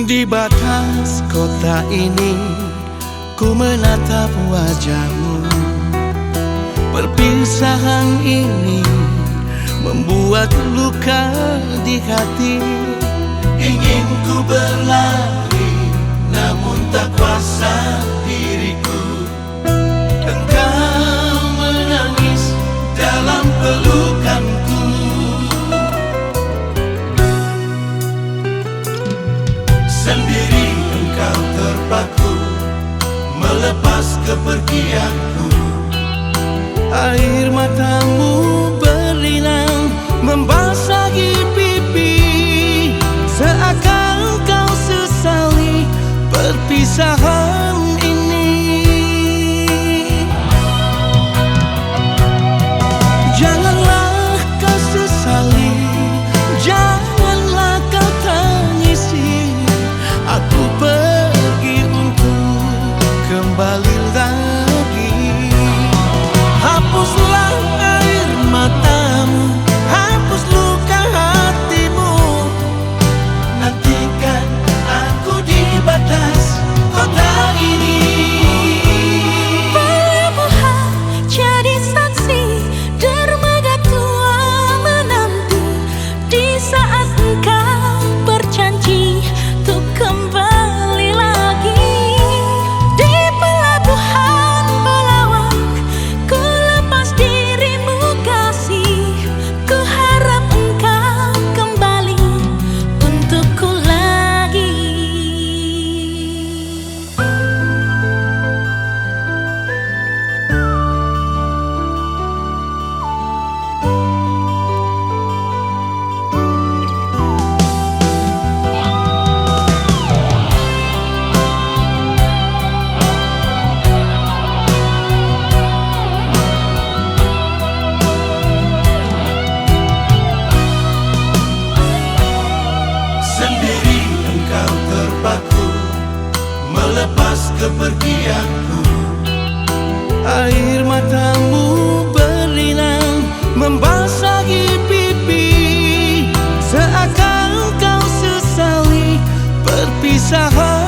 Di batas kota ini ku menatap wajahmu. Perpisahan ini membuat luka di hati. Ingin ku berlari namun tak kuasa diriku. Engkau menangis dalam pelukanku. Sendiri engkau terpaku melepas kepergianku. Air matamu berlinang membasahi pipi, seakan kau sesali perpisahan ini. Janganlah kau sesali, janganlah kau tangisi. Aku pergi untuk kembali lagi. Hapuslah air matamu, hapus luka hatimu. Nantikan aku di batas kota ini. Pelabuhan jadi saksi, dermaga tua menanti. Di saat engkau berjanji untuk kembali lagi. Di pelabuhan Belawang ku lepas dirimu kasih. Ku harap engkau kembali untukku lagi. Sendiri engkau terpaku melepas kepergianku. Air matamu berlinang membasahi pipi, seakan kau sesali perpisahan.